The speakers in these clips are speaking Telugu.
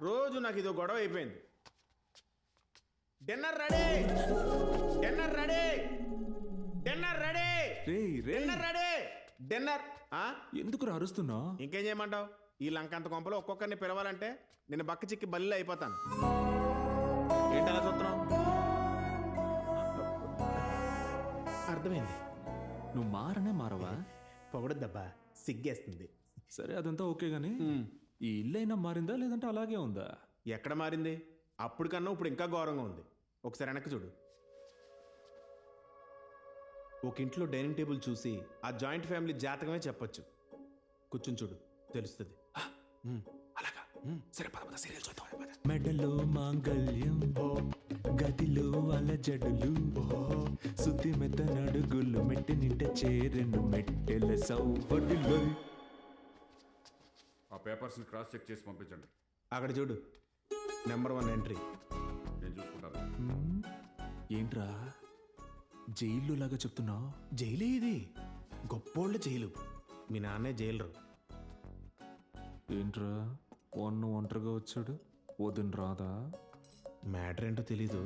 రోజు నాకు ఇదో గొడవ అయిపోయింది. Dinner ready, dinner ready, dinner ready, dinner ready, dinner. ఎందుకు అరుస్తున్నావు? ఇంకేం చేయమంటావు? ఈ లంకంత కొంపలో ఒక్కొక్కరిని పిలవాలంటే నేను బక్క చిక్కి బల్లి అయిపోతాను. ఏంటలా చూస్తున్నావు? అర్థమైంది. నువ్వు మారనే మారవా? పొగడద్దబ్బా, సిగ్గేస్తుంది. సరే అదంతా ఓకే గానీ ఈ ఇల్లు అయినా మారిందా లేదంటే అలాగే ఉందా? ఎక్కడ మారింది? అప్పుడు కన్నా ఇప్పుడు ఇంకా ఘోరంగా ఉంది. ఒకసారి వెనక్కి చూడు. ఒక ఇంట్లో డైనింగ్ టేబుల్ చూసి ఆ జాయింట్ ఫ్యామిలీ జాతకమే చెప్పొచ్చు. కూర్చుని చూడు, తెలుస్తుంది. అలాగా? సరే పద సీరియల్ చూద్దాం. మెడలో మాంగళ్యం, గదిలో అలజడులు, సుత్తి మెత్త నడుగులు, మెట్టి నింట చేరెను మెట్టెల సౌవడులు. ఆ పేపర్స్ని క్రాస్ చెక్ చేసి పంపించండి. అక్కడ చూడు, నెంబర్ 1 ఎంట్రీ. నేను చూసుకుంటాను. ఏంట్రా జైలు లాగా చెప్తున్నావు? జైలే ఇది, గొప్పోళ్ళ జైలు. మీ నాన్నే జైలరు. ఏంట్రా ఒంటరిగా వచ్చాడు? వదిన రాదా? మ్యాటర్ ఏంటో తెలీదు.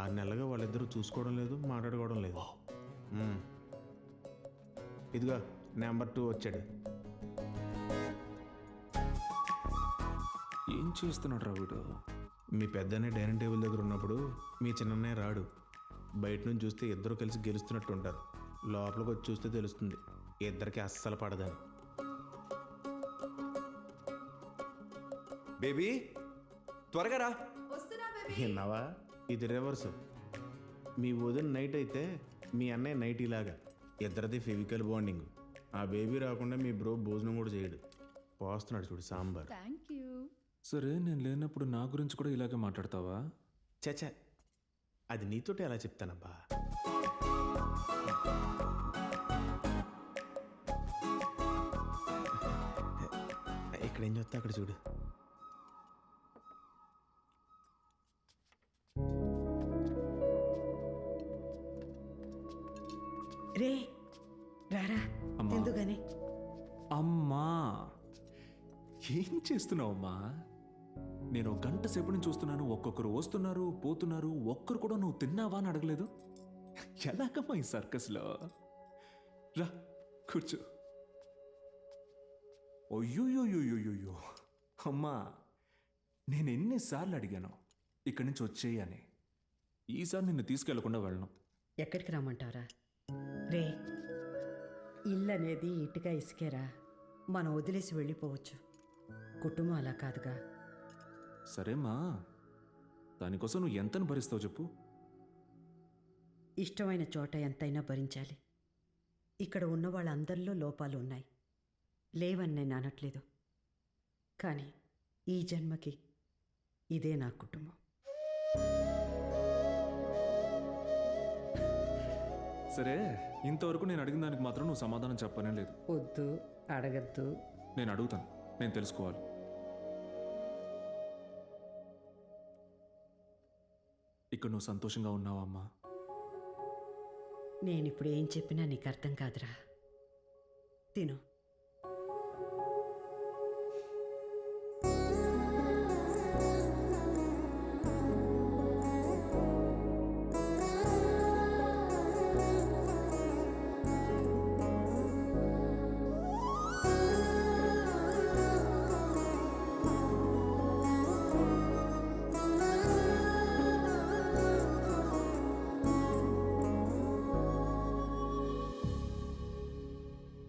6 నెలలుగా వాళ్ళిద్దరూ చూసుకోవడం లేదు, మాట్లాడుకోవడం లేదు. ఇదిగో నెంబర్ 2 వచ్చాడు. ఏం చేస్తున్నాడు రా వీడు? మీ పెద్దనే డైనింగ్ టేబుల్ దగ్గర ఉన్నప్పుడు మీ చిన్ననే రాడు. బయట నుంచి చూస్తే ఇద్దరు కలిసి గెలుస్తున్నట్టు ఉంటారు. లోపలికి వచ్చి చూస్తే తెలుస్తుంది ఇద్దరికి అస్సలు పడదని. బేబీ త్వరగా రా. విన్నావా? ఇది రివర్స్. మీ వదిన నైట్ అయితే మీ అన్నయ్య నైట్ ఇలాగా. ఇద్దరిది ఫిజికల్ బాండింగ్. ఆ బేబీ రాకుండా మీ బ్రో భోజనం కూడా చేయడు. పోస్తున్నాడు చూడు సాంబార్. సరే నేను లేనప్పుడు నా గురించి కూడా ఇలాగే మాట్లాడతావా? చచ్చా, అది నీతోటి ఎలా చెప్తానబ్బా. ఇక్కడేం చూస్తా అక్కడ చూడు. రే రారా ఎందుకని? అమ్మా ఏం చేస్తున్నావమ్మా? నేను 1 గంట సేపు నుంచి చూస్తున్నాను. ఒక్కొక్కరు వస్తున్నారు పోతున్నారు. ఒక్కరు కూడా నువ్వు తిన్నావా అని అడగలేదు. ఎలాగమ్మా ఈ సర్కస్లో? రా కూర్చో. అయ్యోయ్యోయ్యోయ్యో అమ్మా, నేను ఎన్నిసార్లు అడిగాను ఇక్కడి నుంచి వచ్చేయి అని. ఈసారి నిన్ను తీసుకెళ్లకుండా వెళ్ళను. ఎక్కడికి రమ్మంటారా? రే ఇల్లు అనేది ఇటుక ఇసుకేరా. మనం వదిలేసి వెళ్ళిపోవచ్చు. కుటుంబం అలా కాదుగా. సరేమ్మా, దానికోసం నువ్వు ఎంతను భరిస్తావు చెప్పు. ఇష్టమైన చోట ఎంతైనా భరించాలి. ఇక్కడ ఉన్న వాళ్ళందరిలో లోపాలు ఉన్నాయి, లేవని నేను అనట్లేదు. కానీ ఈ జన్మకి ఇదే నా కుటుంబం. సరే, ఇంతవరకు నేను అడిగిన దానికి మాత్రం నువ్వు సమాధానం చెప్పనే లేదు. వద్దు, అడగద్దు. నేను అడుగుతాను, నేను తెలుసుకోవాలి. ఇక్కడ నువ్వు సంతోషంగా ఉన్నావా అమ్మా? నేనిప్పుడు ఏం చెప్పినా నీకు అర్థం కాదురా. తిను.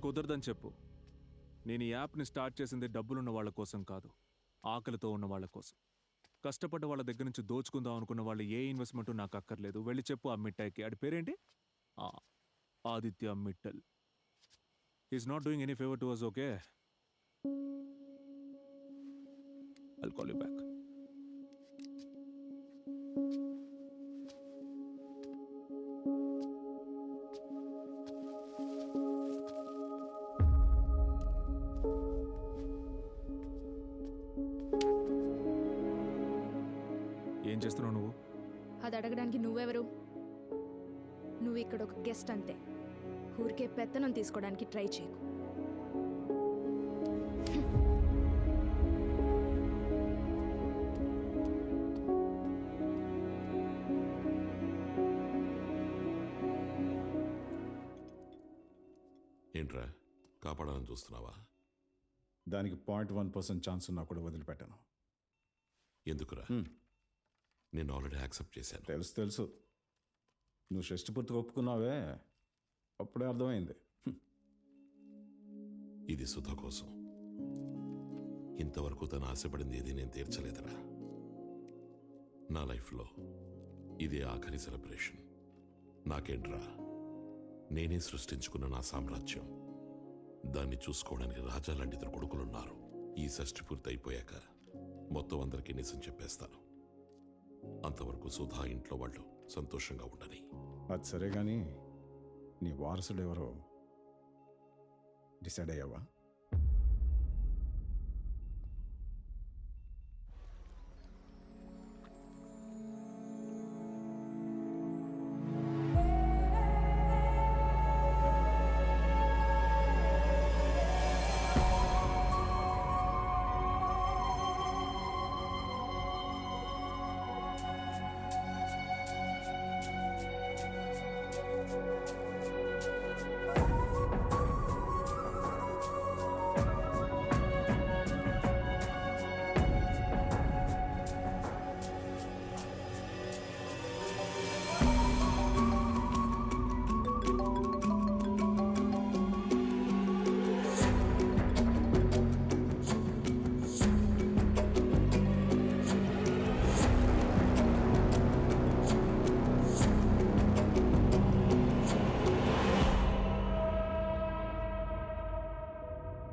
కుదరదని చెప్పు. నేను ఈ యాప్ని స్టార్ట్ చేసింది డబ్బులున్న వాళ్ళ కోసం కాదు, ఆకలితో ఉన్న వాళ్ళ కోసం. కష్టపడ్డ వాళ్ళ దగ్గర నుంచి దోచుకుందాం అనుకున్న వాళ్ళు ఏ ఇన్వెస్ట్మెంట్ నాకు అక్కర్లేదు. వెళ్ళి చెప్పు ఆ మిఠాయికి. ఆడి పేరేంటి? Aditya Mittal. Is not doing any favour to us. Okay, I'll call you back. ఏం చేస్తున్నావు నువ్వు? అది అడగడానికి నువ్వెవరు? నువ్వు ఇక్కడ ఒక గెస్ట్ అంతే. ఊరికే పెత్తనం తీసుకోవడానికి ట్రై చేయకు. ఏంట్రా కాపాడాలని చూస్తున్నావా? దానికి 0.1% ఛాన్స్ ఉన్నా కూడా వదిలిపెట్టాను. ఎందుకురా? నేను ఆల్రెడీ యాక్సెప్ట్ చేశాను. తెలుసు నువ్వు షష్టిపూర్తిగా ఒప్పుకున్నావే, అప్పుడే అర్థమైంది. ఇది సుధ కోసం. ఇంతవరకు తను ఆశపడింది ఏది నేను తీర్చలేదురా. నా లైఫ్లో ఇదే ఆఖరి సెలబ్రేషన్. నాకేంట్రా, నేనే సృష్టించుకున్న నా సామ్రాజ్యం. దాన్ని చూసుకోవడానికి రాజా లాంటి ఇద్దరు కొడుకులున్నారు. ఈ షష్ఠి పూర్తి అయిపోయాక మొత్తం అందరికీ నిజం చెప్పేస్తాను. అంతవరకు సుధా ఇంట్లో వాళ్ళు సంతోషంగా ఉండని. అది సరే కానీ నీ వారసుడు ఎవరో డిసైడ్ అయ్యావా?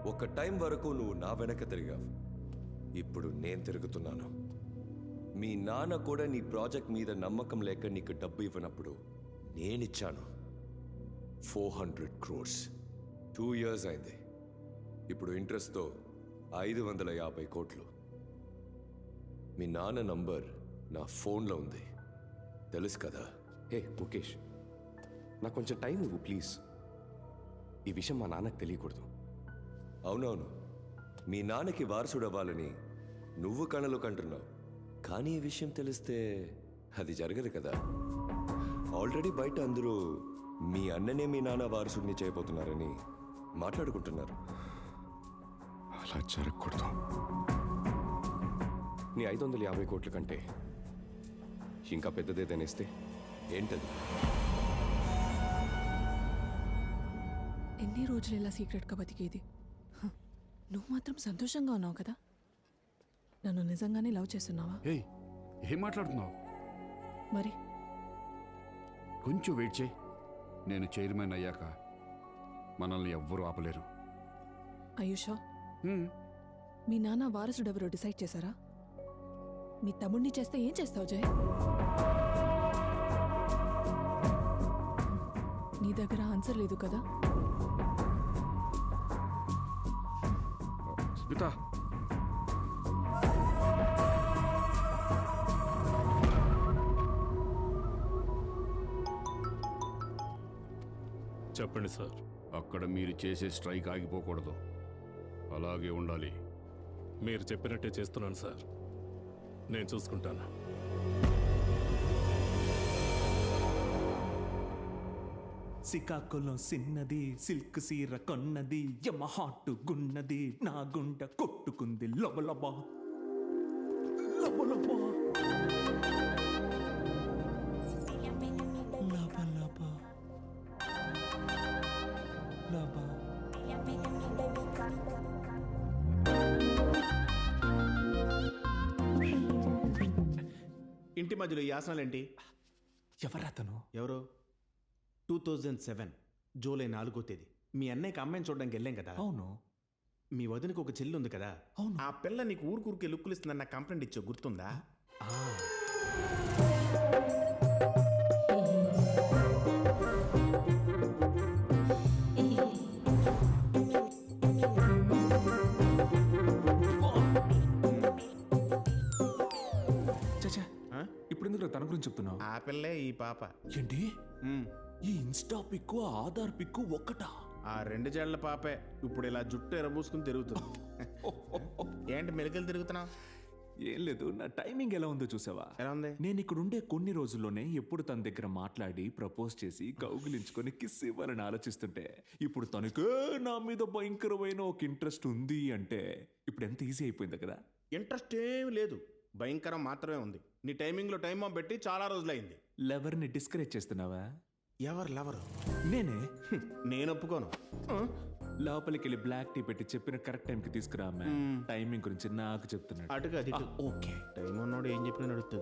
ఒక టైం వరకు నువ్వు నా వెనక తిరిగావు. ఇప్పుడు నేను తిరుగుతున్నాను. మీ నాన్న కూడా నీ ప్రాజెక్ట్ మీద నమ్మకం లేక నీకు డబ్బు ఇవ్వనప్పుడు నేనిచ్చాను 400 crores. 2 years అయింది. ఇప్పుడు ఇంట్రెస్ట్తో 550 కోట్లు. మీ నాన్న నంబర్ నా ఫోన్లో ఉంది, తెలుసు కదా? హే ముఖేష్, నాకు కొంచెం టైం ఇవ్వు ప్లీజ్. ఈ విషయం మా నాన్నకు తెలియకూడదు. అవునవును, మీ నాన్నకి వారసుడు అవ్వాలని నువ్వు కళలు కంటున్నావు. కానీ ఈ విషయం తెలిస్తే అది జరగదు కదా. ఆల్రెడీ బయట అందరూ మీ అన్ననే మీ నాన్న వారసుడిని చేయబోతున్నారని మాట్లాడుకుంటున్నారు. అలా జరగకూడదు. నీ 550 కోట్ల కంటే ఇంకా పెద్దదేదనేస్తే ఏంటది? ఎన్ని రోజులు ఇలా సీక్రెట్గా బతికేది? నువ్వు మాత్రం సంతోషంగా ఉన్నావు కదా? నన్ను నిజంగానే లవ్ చేస్తున్నావా? ఏయ్, ఏం మాట్లాడుతున్నావు? మరి కొంచెం వెయిట్ చేయి. నేను చైర్మన్ అయ్యాక మనల్ని ఎవ్వరూ ఆపలేరు. ఆయుషా, మీ నాన్న వారసుడు ఎవరో డిసైడ్ చేశారా? మీ తమ్ముడిని చేస్తే ఏం చేస్తావు జయ్? నీ దగ్గర ఆన్సర్ లేదు కదా? స్మిత, చెప్పండి సార్. అక్కడ మీరు చేసే స్ట్రైక్ ఆగిపోకూడదు, అలాగే ఉండాలి. మీరు చెప్పినట్టే చేస్తున్నాను సార్. నేను చూసుకుంటాను. శ్రీకాకుళం సిన్నది, సిల్క్ సీర కొన్నది, యమ హాట్ గున్నది, నా గుండె కొట్టుకుంది లబలబా లబలబా లబలబా లబా. ఇంటి మధ్యలో ఈ ఆసనాలేంటి? ఎవరతను? ఎవరో 2007 జూలై 4వ తేదీ మీ అన్నయ్యకి అమ్మాయిని చూడడానికి వెళ్ళాం కదా. అవును. మీ వదినకి ఒక చెల్లి ఉంది కదా. అవును. ఆ పిల్ల నీకు ఊరుకూరికే లుక్కులు ఇస్తుందని నాకు కంప్లైంట్ ఇచ్చా, గుర్తుందా? చచ్చా, ఇప్పుడు ఎందుకు తన గురించి చెప్తున్నావు? ఆ పిల్లే ఈ పాప. ఏంటి? ఈ ఇన్స్టా పిక్కు ఆధార్ పిక్కు ఒక్కటా? ఆ 2 జేళ్ల పాపే ఇప్పుడు ఇలా జుట్టు ఎరబూసుకుని తిరుగుతుంది. ఏంటి మెలికలు తిరుగుతున్నావు? ఏం లేదు, నా టైమింగ్ ఎలా ఉందో చూసావా? ఎలా ఉంది? నేను ఇక్కడ ఉండే కొన్ని రోజుల్లోనే ఎప్పుడు తన దగ్గర మాట్లాడి ప్రపోజ్ చేసి కౌగిలించుకొని కిస్ ఇవ్వాలని ఆలోచిస్తుంటే ఇప్పుడు తనకే నా మీద భయంకరమైన ఒక ఇంట్రెస్ట్ ఉంది అంటే ఇప్పుడు ఎంత ఈజీ అయిపోయింది కదా. ఇంట్రెస్ట్ ఏమి లేదు, భయంకరం మాత్రమే ఉంది. నీ టైమింగ్లో టైం బాంబ్ పెట్టి చాలా రోజులైంది. లవర్ని డిస్కరేజ్ చేస్తున్నావా? ఎవరు లవరు? నేనే. నేను ఒప్పుకోను. లోపలికి వెళ్ళి బ్లాక్ టీ పెట్టి చెప్పిన కరెక్ట్ టైంకి తీసుకురా. టైమింగ్ గురించి నాకు చెప్తున్నాడు. అటుగా అది ఓకే. టైం ఉన్నోడు ఏం చెప్పినా నడుస్తుంది.